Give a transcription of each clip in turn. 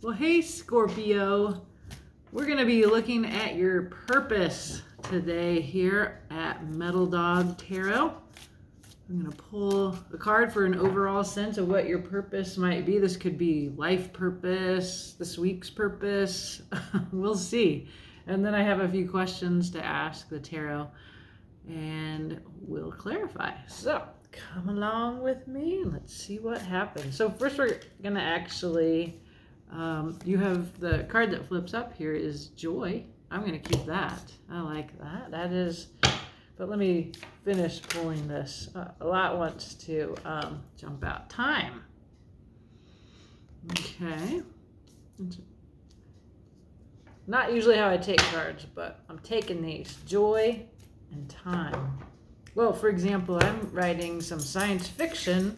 Well, hey, Scorpio. We're going to be looking at your purpose today here at Metal Dog Tarot. I'm going to pull a card for an overall sense of what your purpose might be. This could be life purpose, this week's purpose. We'll see. And then I have a few questions to ask the tarot, and we'll clarify. So come along with me. Let's see what happens. So first we're going to actually... you have the card that flips up here is joy. I'm going to keep that. I like that. That is, but let me finish pulling this. A lot wants to jump out. Time. Okay. Not usually how I take cards, but I'm taking these. Joy and time. Well, for example, I'm writing some science fiction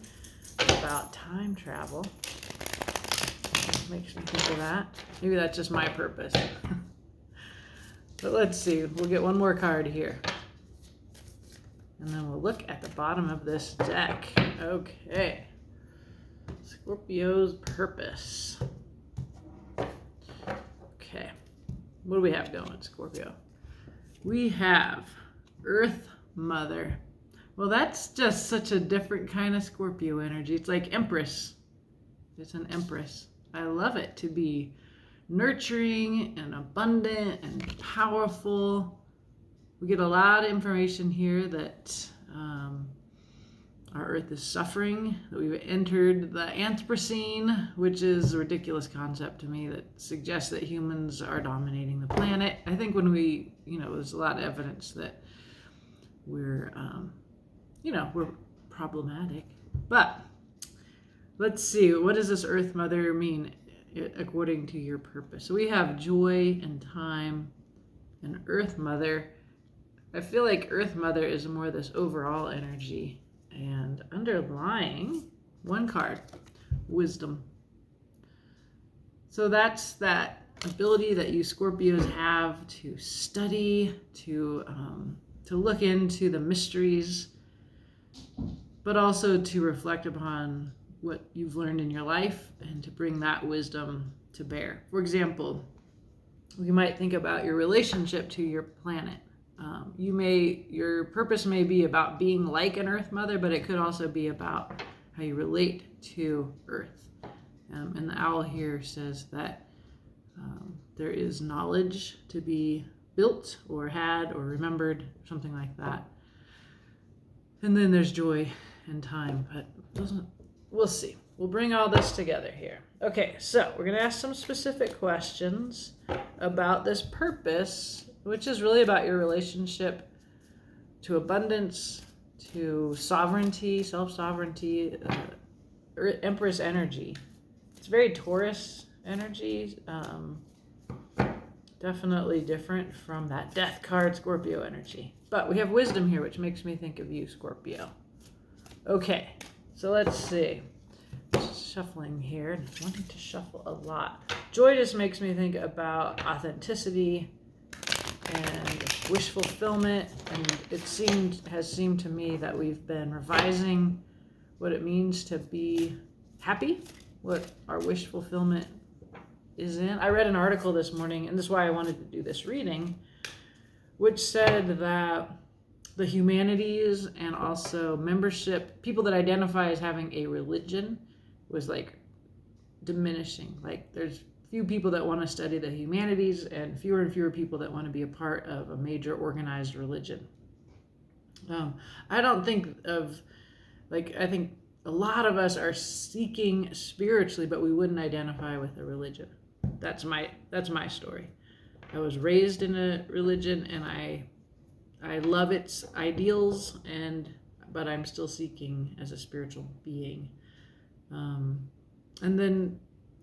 about time travel. Makes me think of that. Maybe that's just my purpose. But let's see. We'll get one more card here. And then we'll look at the bottom of this deck. Okay. Scorpio's purpose. Okay. What do we have going, Scorpio? We have Earth Mother. Well, that's just such a different kind of Scorpio energy. It's like Empress. It's an Empress. I love it to be nurturing and abundant and powerful. We get a lot of information here that our Earth is suffering, that we've entered the Anthropocene, which is a ridiculous concept to me that suggests that humans are dominating the planet. I think when we, there's a lot of evidence that we're problematic. But let's see, what does this Earth Mother mean according to your purpose? So we have joy and time and Earth Mother. I feel like Earth Mother is more this overall energy, and underlying one card, wisdom. So that's that ability that you Scorpios have to study, to look into the mysteries, but also to reflect upon what you've learned in your life and to bring that wisdom to bear. For example, you might think about your relationship to your planet. Your purpose may be about being like an Earth Mother, but it could also be about how you relate to Earth. And the owl here says that there is knowledge to be built or had or remembered, something like that. And then there's joy and time, but we'll see. We'll bring all this together here. Okay, so we're going to ask some specific questions about this purpose, which is really about your relationship to abundance, to sovereignty, self-sovereignty, Empress energy. It's very Taurus energy, definitely different from that Death card Scorpio energy. But we have wisdom here, which makes me think of you, Scorpio. Okay. So let's see. Shuffling here, wanting to shuffle a lot. Joy just makes me think about authenticity and wish fulfillment, and has seemed to me that we've been revising what it means to be happy, what our wish fulfillment is in. I read an article this morning, and this is why I wanted to do this reading, which said that the humanities and also membership, people that identify as having a religion, was like diminishing. Like there's few people that want to study the humanities and fewer people that want to be a part of a major organized religion. I don't think of, I think a lot of us are seeking spiritually, but we wouldn't identify with a religion. That's my story. I was raised in a religion, and I love its ideals, but I'm still seeking as a spiritual being. And then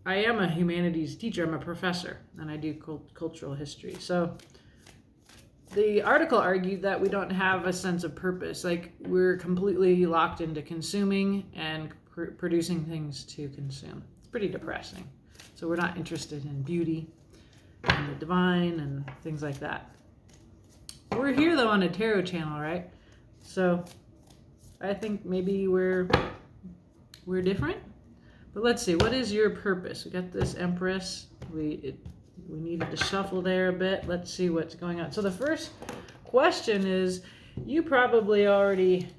I am a humanities teacher. I'm a professor, and I do cultural history. So the article argued that we don't have a sense of purpose. Like we're completely locked into consuming and producing things to consume. It's pretty depressing. So we're not interested in beauty and the divine and things like that. We're here though on a tarot channel, right? So I think maybe we're different, But let's see, what is your purpose? We got this Empress. We needed to shuffle there a bit. Let's see what's going on. So the first question is, you probably already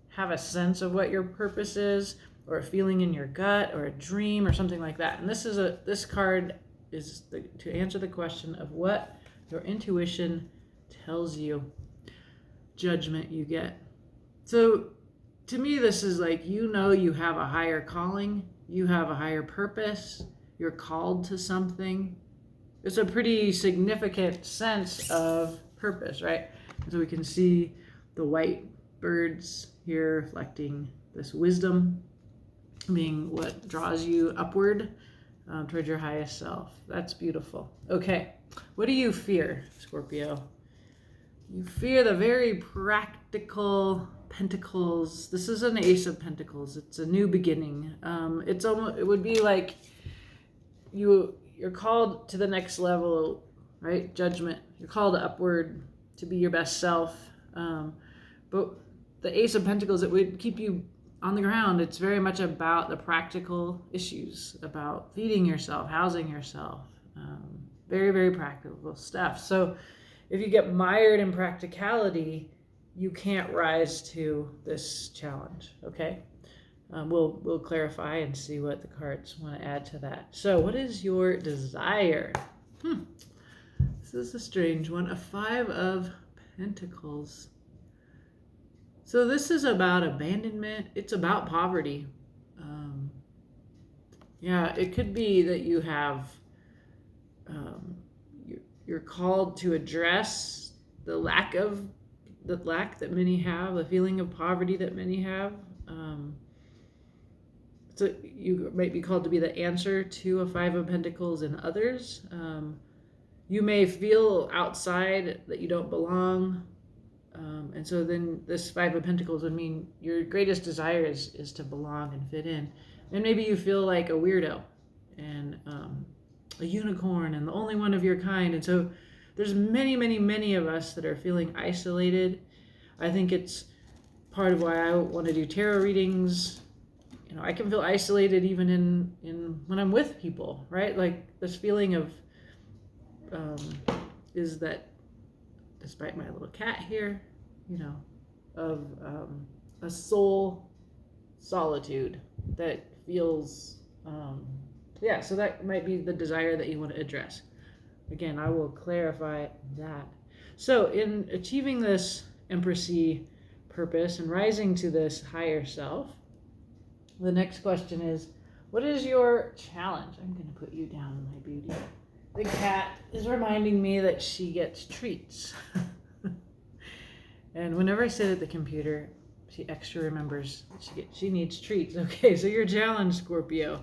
have a sense of what your purpose is, or a feeling in your gut, or a dream, or something like that. And this card is to answer the question of what your intuition tells you, judgment you get. So to me, this is like, you have a higher calling, you have a higher purpose, you're called to something. It's a pretty significant sense of purpose, right? So we can see the white birds here reflecting this wisdom being what draws you upward towards your highest self. That's beautiful. Okay, what do you fear, Scorpio? You fear the very practical Pentacles. This is an Ace of Pentacles. It's a new beginning. It would be like you're called to the next level, right? Judgment. You're called upward to be your best self. But the Ace of Pentacles, it would keep you on the ground. It's very much about the practical issues, about feeding yourself, housing yourself. Very, very practical stuff. So if you get mired in practicality, you can't rise to this challenge, okay? We'll clarify and see what the cards want to add to that. So what is your desire? This is a strange one. A Five of Pentacles. So this is about abandonment. It's about poverty. Yeah, it could be that you have, you're called to address the lack that many have, the feeling of poverty that many have. So you might be called to be the answer to a Five of Pentacles in others. You may feel outside that you don't belong. And so then this Five of Pentacles would mean your greatest desire is to belong and fit in. And maybe you feel like a weirdo and a unicorn and the only one of your kind. And so there's many, many, many of us that are feeling isolated. I think it's part of why I want to do tarot readings. You know, I can feel isolated even in when I'm with people, right? Like this feeling of is that despite my little cat here, you know, of a soul solitude that feels, yeah, so that might be the desire that you want to address. Again, I will clarify that. So in achieving this Empressy purpose and rising to this higher self, the next question is, what is your challenge? I'm going to put you down, my beauty. The cat is reminding me that she gets treats. And whenever I sit at the computer, she extra remembers she needs treats. Okay, so your challenge, Scorpio,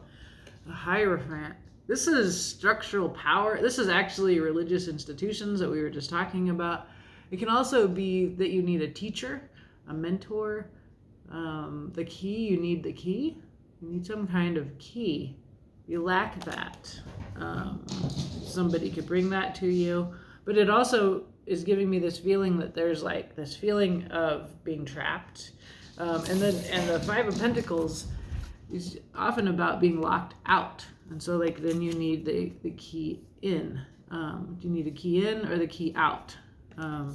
a Hierophant. This is structural power. This is actually religious institutions that we were just talking about. It can also be that you need a teacher, a mentor. The key, you need the key. You need some kind of key. You lack that. Somebody could bring that to you. But it also is giving me this feeling that there's like this feeling of being trapped. And the Five of Pentacles is often about being locked out. And so like then you need the key in. Do you need a key in or the key out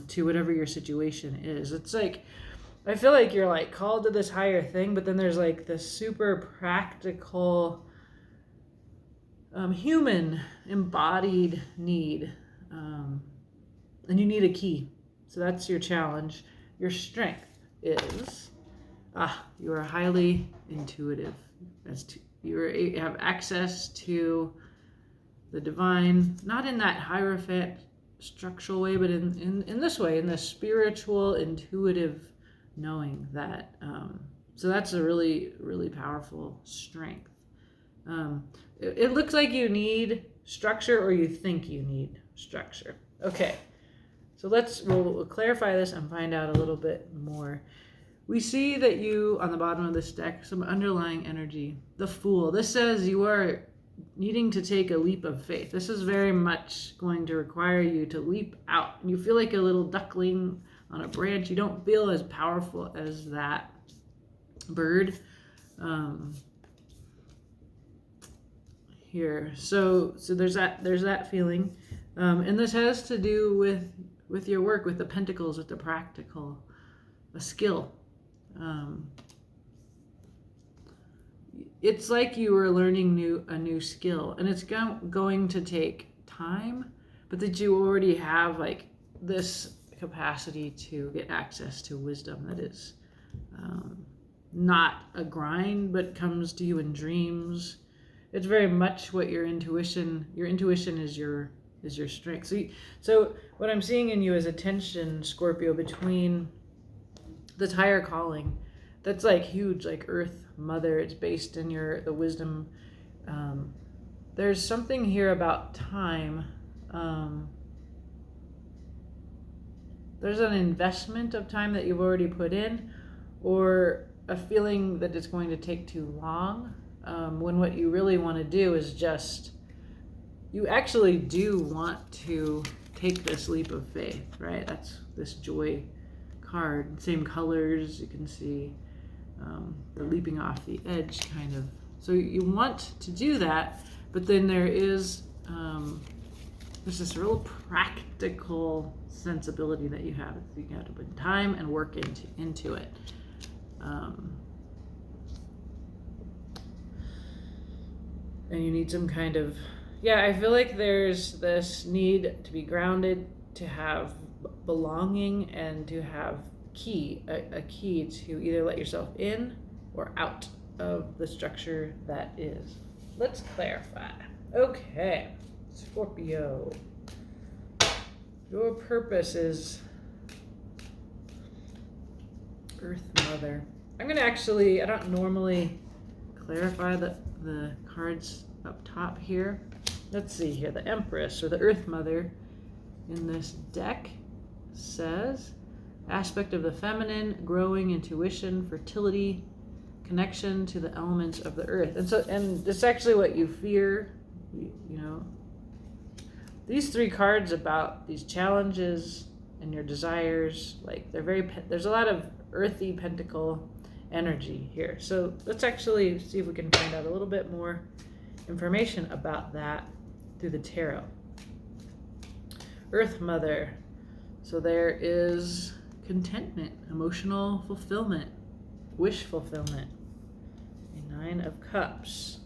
to whatever your situation is? It's like, I feel like you're like called to this higher thing, but then there's like this super practical human embodied need. And you need a key. So that's your challenge. Your strength is, you are highly intuitive. You have access to the divine, not in that Hierophant structural way, but in this way, in the spiritual, intuitive knowing that. So that's a really, really powerful strength. It looks like you need structure, or you think you need structure. Okay, so we'll clarify this and find out a little bit more. We see that you, on the bottom of this deck, some underlying energy. The Fool. This says you are needing to take a leap of faith. This is very much going to require you to leap out. You feel like a little duckling on a branch. You don't feel as powerful as that bird. here. So there's that feeling, and this has to do with your work, with the pentacles, with the practical, a skill. It's like you were learning a new skill, and it's going to take time, but that you already have like this capacity to get access to wisdom that is not a grind, but comes to you in dreams. It's very much what your intuition is your strength. So what I'm seeing in you is a tension, Scorpio, between this higher calling that's like huge, like Earth Mother. It's based in the wisdom. There's something here about time. There's an investment of time that you've already put in, or a feeling that it's going to take too long, when what you really want to do is you actually do want to take this leap of faith, right? That's this joy card, same colors, you can see the leaping off the edge kind of. So you want to do that, but then there's this real practical sensibility that you have. You got to put time and work into it. And you need some kind of, I feel like there's this need to be grounded, to have belonging, and to have a key to either let yourself in or out of the structure that is. Let's clarify. Okay, Scorpio, your purpose is Earth Mother. I'm gonna I don't normally clarify the cards up top here. Let's see here. The Empress, or the Earth Mother, in this deck says aspect of the feminine, growing intuition, fertility, connection to the elements of the earth. And it's actually what you fear, you know. These three cards about these challenges and your desires, like there's a lot of earthy pentacle energy here. So let's actually see if we can find out a little bit more information about that through the tarot. Earth Mother. So there is contentment, emotional fulfillment, wish fulfillment. A Nine of Cups.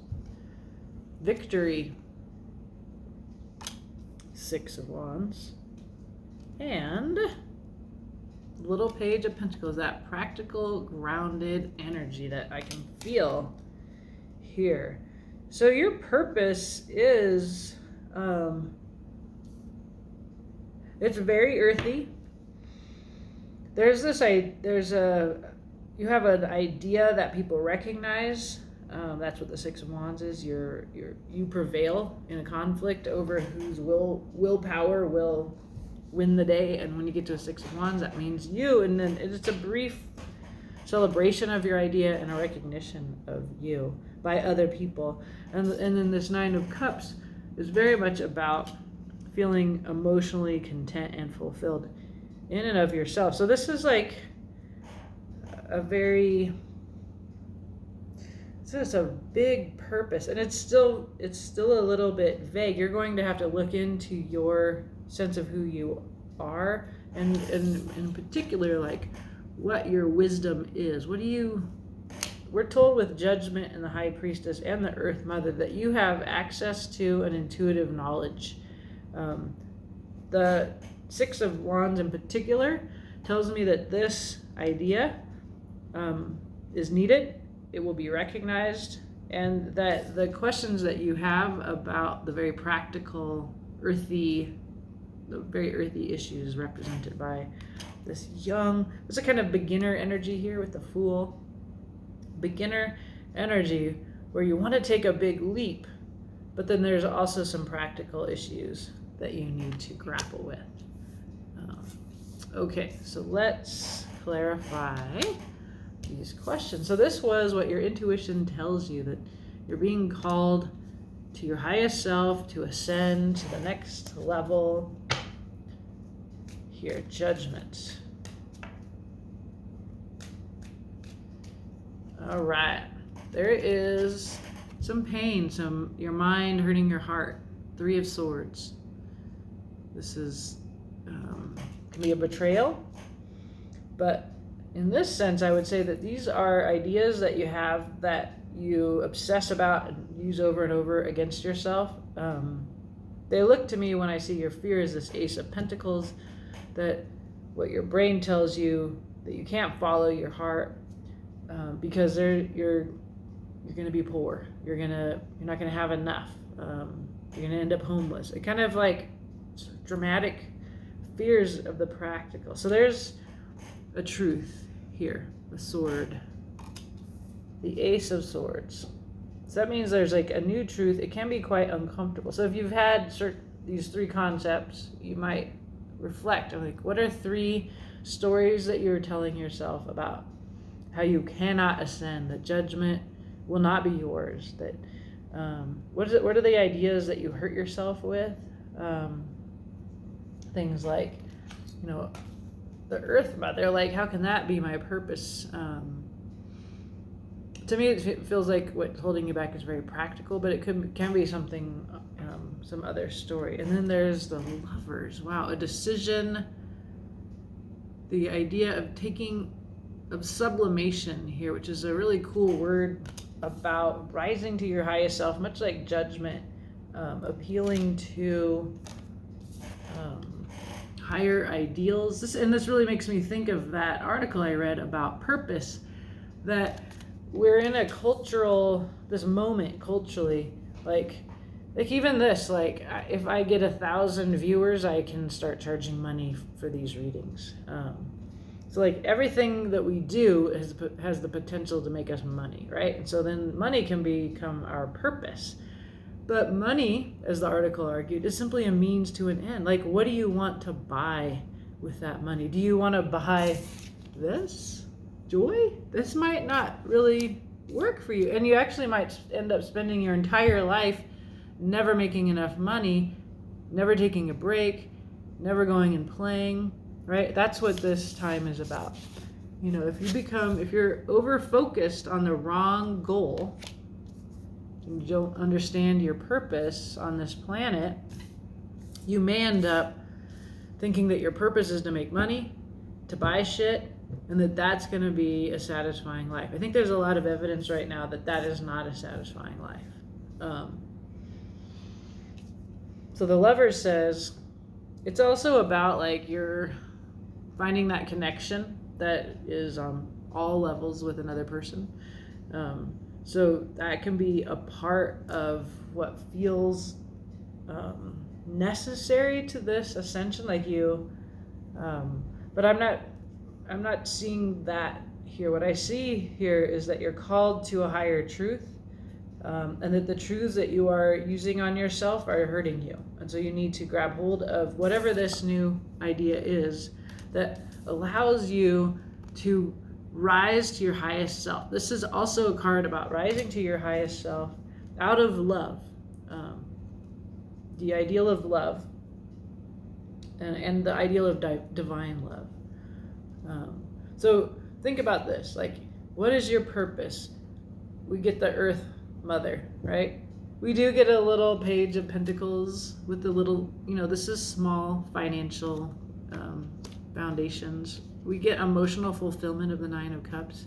Victory. Six of Wands. And little Page of Pentacles, that practical, grounded energy that I can feel here. So your purpose is, it's very earthy. You have an idea that people recognize. That's what the Six of Wands is. You prevail in a conflict over whose willpower will win the day. And when you get to a Six of Wands, that means you. And then it's a brief celebration of your idea and a recognition of you by other people. And then this Nine of Cups is very much about feeling emotionally content and fulfilled in and of yourself. So this is like it's a big purpose, and it's still a little bit vague. You're going to have to look into your sense of who you are, and in particular, like what your wisdom is. We're told with Judgment and the High Priestess and the Earth Mother that you have access to an intuitive knowledge. The Six of Wands in particular tells me that this idea is needed, it will be recognized, and that the questions that you have about the very practical, the very earthy issues represented by this there's a kind of beginner energy here with the Fool. Beginner energy where you want to take a big leap, but then there's also some practical issues that you need to grapple with. Okay, so let's clarify these questions. So this was what your intuition tells you, that you're being called to your highest self, to ascend to the next level. Here, Judgment. All right, there is some pain, your mind hurting your heart. 3 of Swords. This is can be a betrayal, but in this sense, I would say that these are ideas that you have that you obsess about and use over and over against yourself. They look to me, when I see your fear, as this Ace of Pentacles, that what your brain tells you that you can't follow your heart because you're going to be poor. You're not going to have enough. You're going to end up homeless. It kind of like dramatic fears of the practical. So there's a truth here. The Sword. The Ace of Swords. So that means there's like a new truth. It can be quite uncomfortable. So if you've had these 3 concepts, you might reflect on like, what are 3 stories that you're telling yourself about how you cannot ascend, that judgment will not be yours, that what are the ideas that you hurt yourself with? Things like, the Earth Mother, like, how can that be my purpose? To me, it feels like what's holding you back is very practical, but it can be something, some other story. And then there's the Lovers. Wow, a decision. The idea of sublimation here, which is a really cool word about rising to your highest self, much like judgment, appealing to higher ideals. This really makes me think of that article I read about purpose, that we're in this moment culturally, like even this, like if I get 1,000 viewers, I can start charging money for these readings. So like everything that we do has the potential to make us money, right? And so then money can become our purpose. But money, as the article argued, is simply a means to an end. Like, what do you want to buy with that money? Do you want to buy this? Joy? This might not really work for you. And you actually might end up spending your entire life never making enough money, never taking a break, never going and playing, right? That's what this time is about. If you're over-focused on the wrong goal, and you don't understand your purpose on this planet, you may end up thinking that your purpose is to make money, to buy shit, and that's going to be a satisfying life. I think there's a lot of evidence right now that is not a satisfying life. So the Lover says it's also about like you're finding that connection that is on all levels with another person. So that can be a part of what feels necessary to this ascension, like you. But I'm not seeing that here. What I see here is that you're called to a higher truth, and that the truths that you are using on yourself are hurting you. And so you need to grab hold of whatever this new idea is that allows you to rise to your highest self. This is also a card about rising to your highest self out of love, the ideal of love, and the ideal of divine love. So think about this, like, what is your purpose? We get the Earth Mother, right? We do get a little Page of Pentacles with the little, this is small financial foundations. We get emotional fulfillment of the 9 of Cups.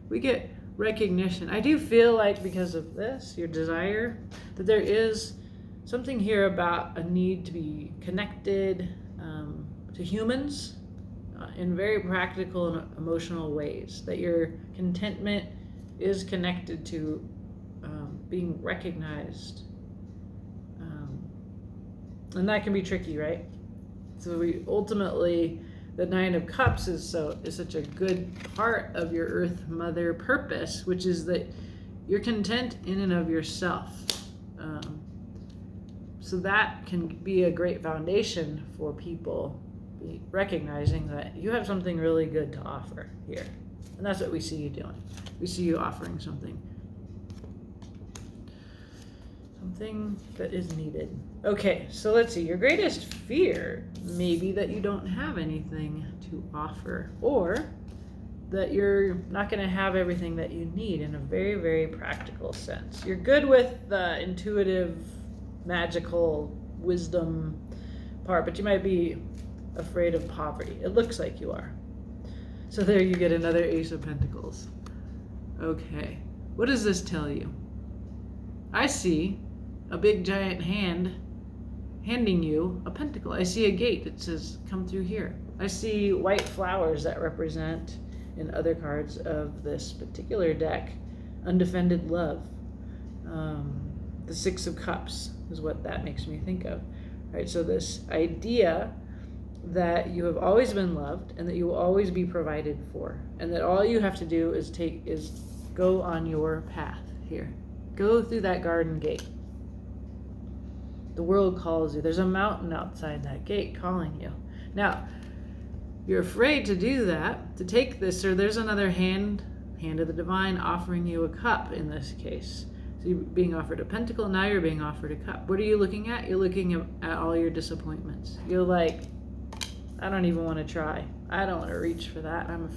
We get recognition. I do feel like because of this, your desire, that there is something here about a need to be connected to humans in very practical and emotional ways, that your contentment is connected to being recognized. And that can be tricky, right? So we ultimately, the 9 of Cups is such a good part of your Earth Mother purpose, which is that you're content in and of yourself. So that can be a great foundation for people recognizing that you have something really good to offer here. And that's what we see you doing. We see you offering something that is needed. Okay, so let's see. Your greatest fear may be that you don't have anything to offer, or that you're not going to have everything that you need in a very, very practical sense. You're good with the intuitive, magical wisdom part, but you might be afraid of poverty. It looks like you are. So there you get another Ace of Pentacles. Okay, what does this tell you? I see a big giant hand handing you a pentacle. I see a gate that says, come through here. I see white flowers that represent, in other cards of this particular deck, undefended love. The Six of Cups is what that makes me think of. All right, so this idea that you have always been loved and that you will always be provided for, and that all you have to do is go on your path here. Go through that garden gate. The world calls you. There's a mountain outside that gate calling you. Now, you're afraid to do that, to take this, or there's another hand of the divine offering you a cup in this case. So you're being offered a pentacle, now you're being offered a cup. What are you looking at? You're looking at all your disappointments. You're like, I don't even want to try. I don't want to reach for that. I'm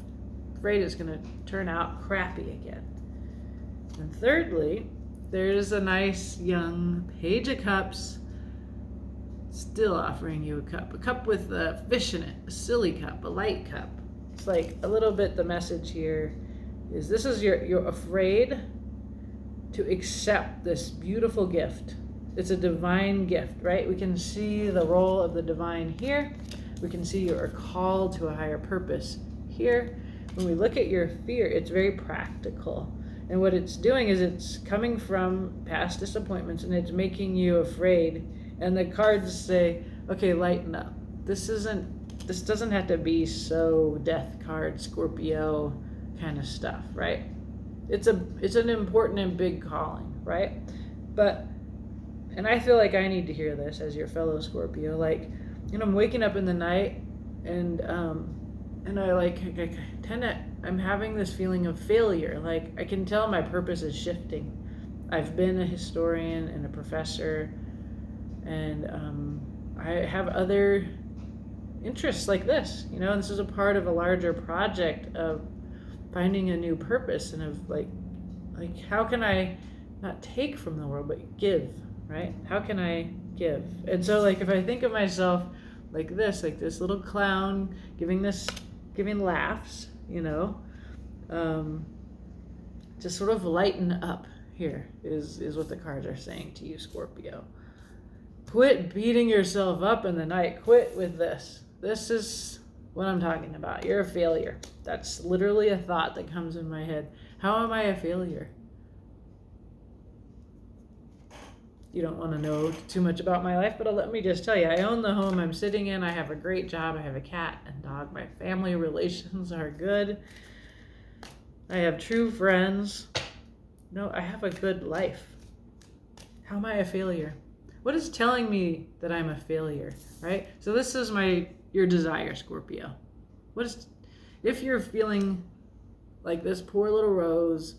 afraid it's going to turn out crappy again. And thirdly, there's a nice young Page of Cups still offering you a cup with a fish in it, a silly cup, a light cup. It's like a little bit the message here is this is you're afraid to accept this beautiful gift. It's a divine gift, right? We can see the role of the divine here. We can see you are called to a higher purpose here. When we look at your fear, it's very practical. And what it's doing is it's coming from past disappointments and it's making you afraid. And the cards say, okay, lighten up. This doesn't have to be so death card, Scorpio kind of stuff, right? It's an important and big calling, right? And I feel like I need to hear this as your fellow Scorpio. Like, I'm waking up in the night and I'm having this feeling of failure. Like, I can tell my purpose is shifting. I've been a historian and a professor, and I have other interests like this, and this is a part of a larger project of finding a new purpose and of like how can I not take from the world but give, right? How can I give? And so if I think of myself like this little clown giving laughs, just sort of lighten up here is what the cards are saying to you, Scorpio. Quit beating yourself up in the night. Quit with this. This is what I'm talking about. You're a failure. That's literally a thought that comes in my head. How am I a failure? You don't want to know too much about my life, but let me just tell you, I own the home I'm sitting in. I have a great job. I have a cat and dog. My family relations are good. I have true friends. No, I have a good life. How am I a failure? What is telling me that I'm a failure, right? So this is your desire, Scorpio. If you're feeling like this poor little rose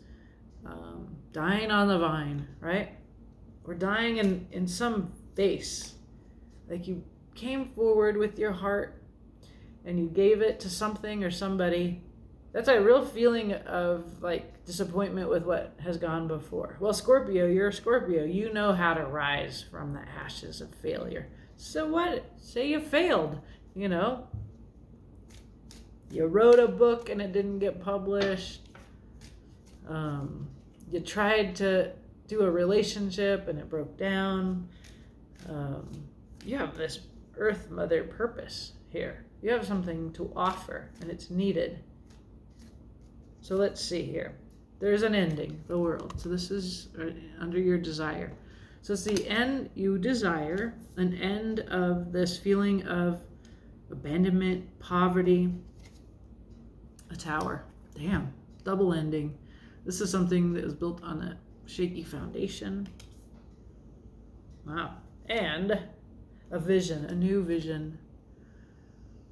dying on the vine, right? Or dying in some vase. Like you came forward with your heart and you gave it to something or somebody. That's a real feeling of disappointment with what has gone before. Well, Scorpio, you're a Scorpio. You know how to rise from the ashes of failure. So what? Say you failed, You wrote a book and it didn't get published. You tried to do a relationship and it broke down. You have this Earth Mother purpose here. You have something to offer and it's needed. So let's see here. There's an ending, the world. So this is under your desire. So it's the end you desire, an end of this feeling of abandonment, poverty, a tower. Damn, double ending. This is something that is built on a shaky foundation. Wow. And a vision, a new vision.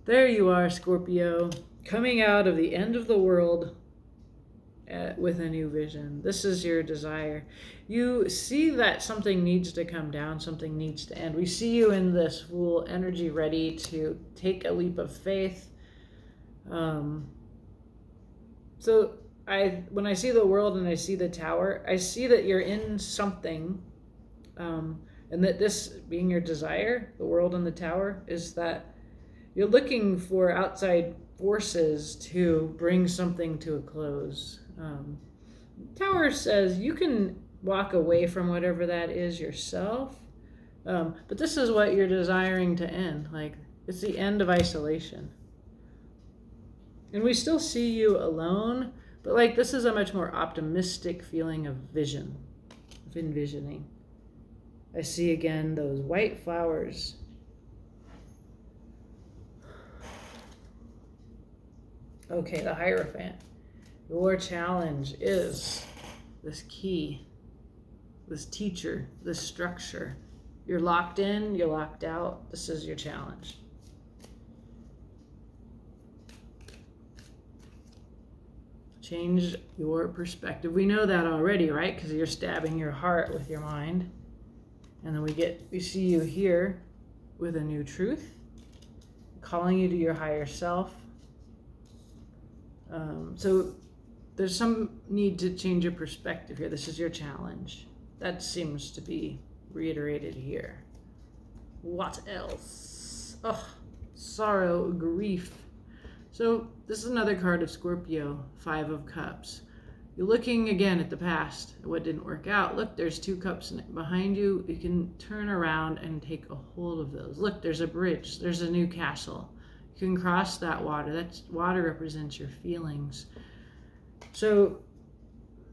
There you are, Scorpio, coming out of the end of the world with a new vision. This is your desire. You see that something needs to come down, something needs to end. We see you in this full energy, ready to take a leap of faith. So when I see the world and I see the tower, I see that you're in something, and that this being your desire, the world and the tower, is that you're looking for outside forces to bring something to a close. Tower says you can walk away from whatever that is yourself, but this is what you're desiring to end. Like, it's the end of isolation. And we still see you alone, but like this is a much more optimistic feeling of vision, of envisioning. I see again those white flowers. Okay, the Hierophant. Your challenge is this key, this teacher, this structure. You're locked in, you're locked out. This is your challenge. Change your perspective. We know that already, right? Because you're stabbing your heart with your mind. And then we see you here with a new truth, calling you to your higher self. So there's some need to change your perspective here. This is your challenge. That seems to be reiterated here. What else? Oh, sorrow, grief. So this is another card of Scorpio, 5 of Cups. You're looking again at the past, at what didn't work out. Look, there's 2 cups behind you. You can turn around and take a hold of those. Look, there's a bridge. There's a new castle. You can cross that water. That water represents your feelings. So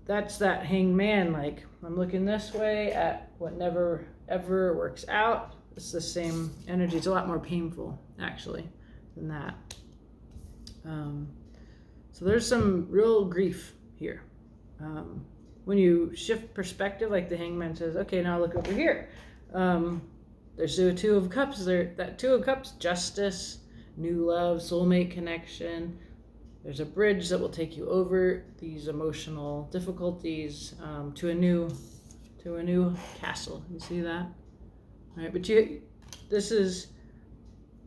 that's that Hanged Man. Like, I'm looking this way at what never ever works out. It's the same energy. It's a lot more painful, actually, than that. So there's some real grief here. When you shift perspective, like the Hanged Man says, okay, now look over here. There's the 2 of Cups. That 2 of Cups, justice, new love, soulmate connection. There's a bridge that will take you over these emotional difficulties to a new castle. You see that? All right, but this is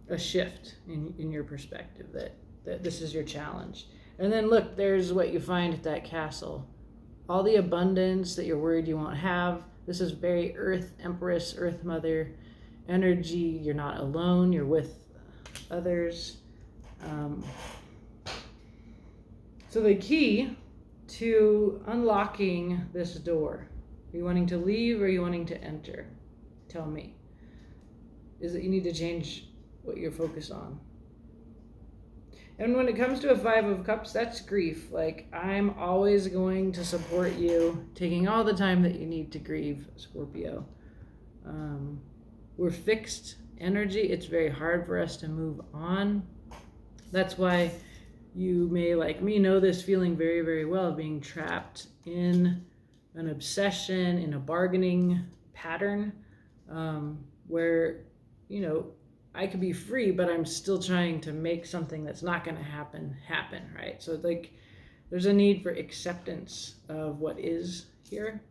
a shift in your perspective that this is your challenge. And then look, there's what you find at that castle. All the abundance that you're worried you won't have. This is very Earth Empress, Earth Mother energy. You're not alone. You're with others. So the key to unlocking this door, are you wanting to leave or are you wanting to enter? Tell me. Is that you need to change what you're focused on. And when it comes to a 5 of Cups, that's grief. Like, I'm always going to support you, taking all the time that you need to grieve, Scorpio. We're fixed energy. It's very hard for us to move on. That's why you may, like me, know this feeling very, very well, being trapped in an obsession, in a bargaining pattern, where, I could be free, but I'm still trying to make something that's not going to happen, right? So, like, there's a need for acceptance of what is here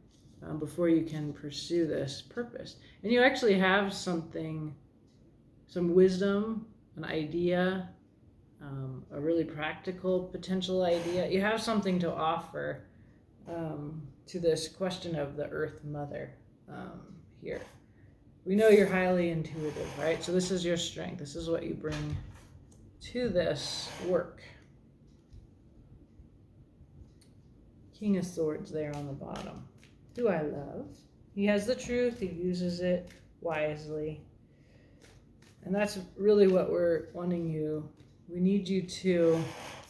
before you can pursue this purpose. And you actually have something, some wisdom, an idea, a really practical potential idea. You have something to offer to this question of the Earth Mother here. We know you're highly intuitive, right? So this is your strength. This is what you bring to this work. King of Swords there on the bottom. Who I love. He has the truth. He uses it wisely. And that's really what we're wanting you. We need you to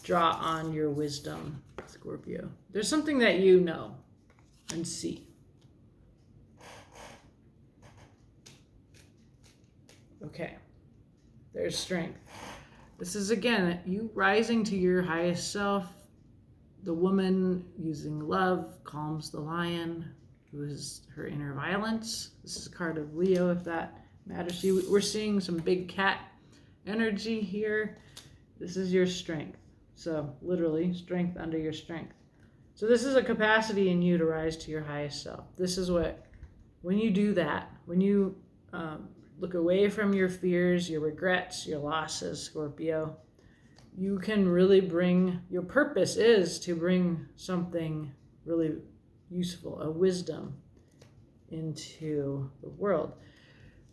draw on your wisdom, Scorpio. There's something that you know and see. Okay, there's strength. This is, again, you rising to your highest self. The woman using love calms the lion, who is her inner violence. This is a card of Leo, if that matters to you. We're seeing some big cat energy here. This is your strength. So, literally, strength under your strength. So this is a capacity in you to rise to your highest self. This is what, when you do that, when you look away from your fears, your regrets, your losses, Scorpio, you can really bring, your purpose is to bring something really useful, a wisdom into the world.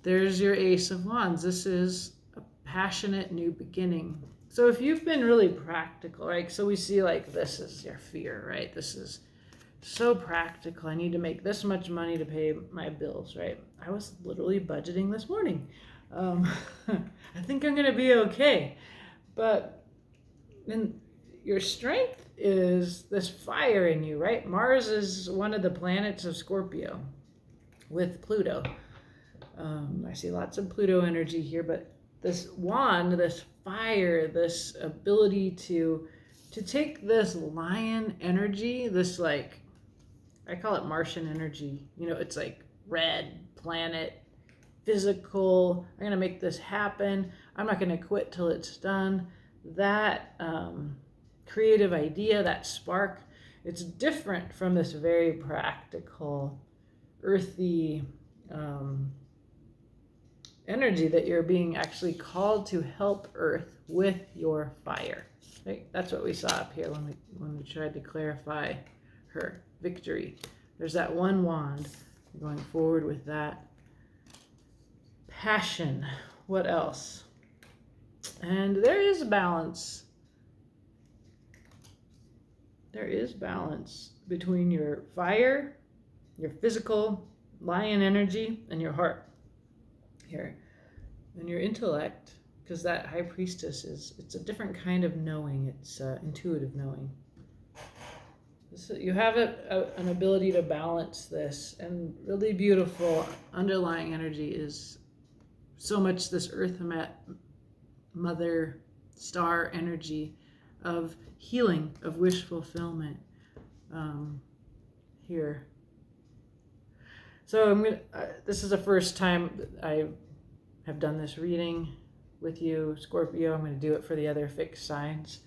There's your Ace of Wands. This is a passionate new beginning. So if you've been really practical, right? So we see like this is your fear, right? This is so practical. I need to make this much money to pay my bills, right? I was literally budgeting this morning. I think I'm going to be okay. But then your strength is this fire in you, right? Mars is one of the planets of Scorpio with Pluto. I see lots of Pluto energy here, but this wand, this fire, this ability to take this lion energy, this like, I call it Martian energy. You know, it's like red planet, physical. I'm going to make this happen. I'm not going to quit till it's done. That creative idea, that spark, it's different from this very practical, earthy energy that you're being actually called to help Earth with your fire. Right? That's what we saw up here when we tried to clarify her victory. There's that one wand, going forward with that. Passion. What else? And there is balance. There is balance between your fire, your physical lion energy, and your heart here. And your intellect, because that high priestess it's a different kind of knowing. It's intuitive knowing. So you have an ability to balance this, and really beautiful underlying energy is so much this Earth Mother star energy of healing, of wish fulfillment here. So this is the first time I have done this reading with you, Scorpio. I'm going to do it for the other fixed signs.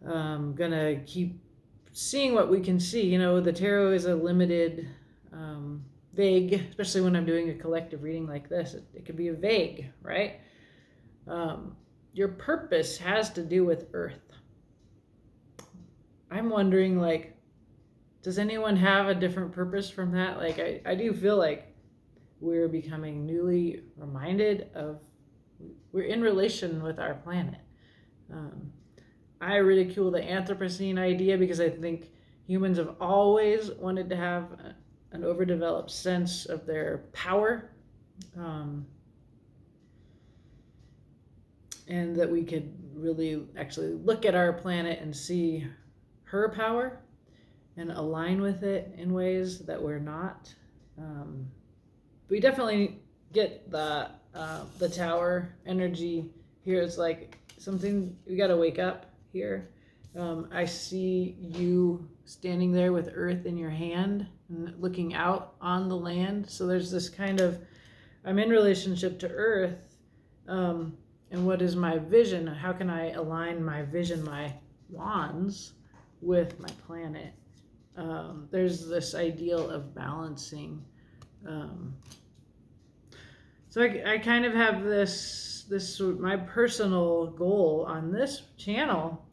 I'm going to keep seeing what we can see. You know, the tarot is a limited, vague, especially when I'm doing a collective reading like this. It could be vague, right? Your purpose has to do with Earth. I'm wondering, like, does anyone have a different purpose from that? Like, I do feel like we're becoming newly reminded of, we're in relation with our planet. I ridicule the Anthropocene idea because I think humans have always wanted to have an overdeveloped sense of their power, and that we could really actually look at our planet and see her power and align with it in ways that we're not. We definitely get the tower energy here. It's like something, we got to wake up here. I see you standing there with Earth in your hand and looking out on the land. So there's this kind of, I'm in relationship to Earth, and what is my vision? How can I align my vision, my wands, with my planet? There's this ideal of balancing. So I kind of have this my personal goal on this channel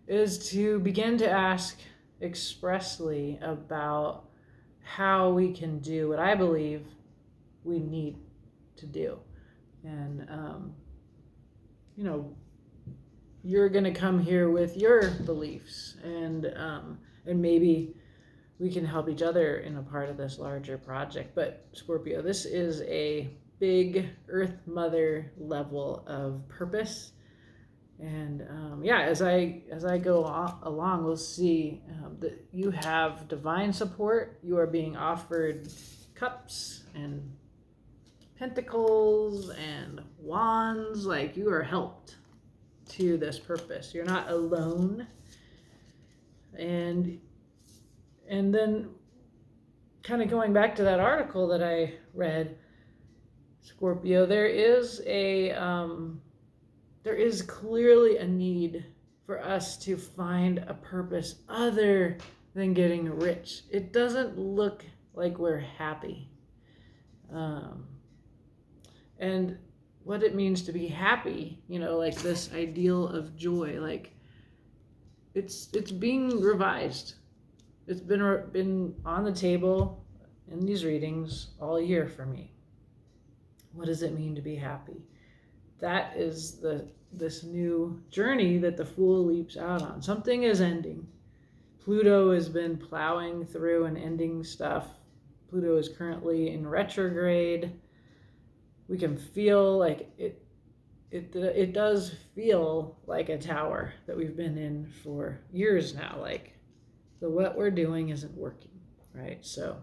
is to begin to ask expressly about how we can do what I believe we need to do. And, you know, you're going to come here with your beliefs, and maybe we can help each other in a part of this larger project. But Scorpio, this is a big Earth Mother level of purpose. And as I go along, we'll see that you have divine support. You are being offered cups and pentacles and wands. Like, you are helped to this purpose. You're not alone. And then kind of going back to that article that I read, Scorpio, there is clearly a need for us to find a purpose other than getting rich. It doesn't look like we're happy. And what it means to be happy, like this ideal of joy. Like it's being revised. It's been on the table in these readings all year for me. What does it mean to be happy? That is this new journey that the Fool leaps out on. Something is ending. Pluto has been plowing through and ending stuff. Pluto is currently in retrograde. We can feel like it does feel like a tower that we've been in for years now. Like what we're doing isn't working, right? So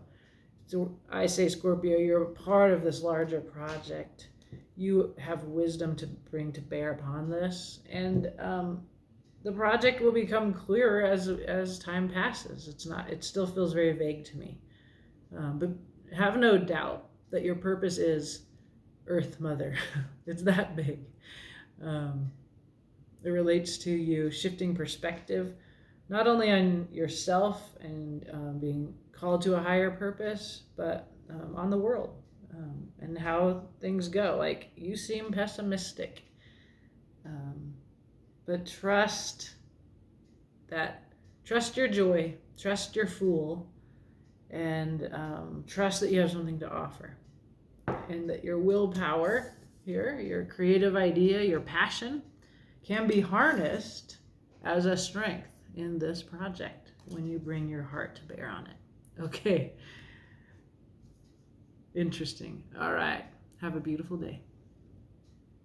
I say, Scorpio, you're a part of this larger project. You have wisdom to bring to bear upon this, and the project will become clearer as time passes. It still feels very vague to me, but have no doubt that your purpose is Earth Mother. It's that big. It relates to you shifting perspective, not only on yourself and being called to a higher purpose, but on the world and how things go. Like, you seem pessimistic, but trust your joy, trust your Fool, and trust that you have something to offer, and that your willpower here, your creative idea, your passion, can be harnessed as a strength in this project when you bring your heart to bear on it. Okay. Interesting. All right. Have a beautiful day.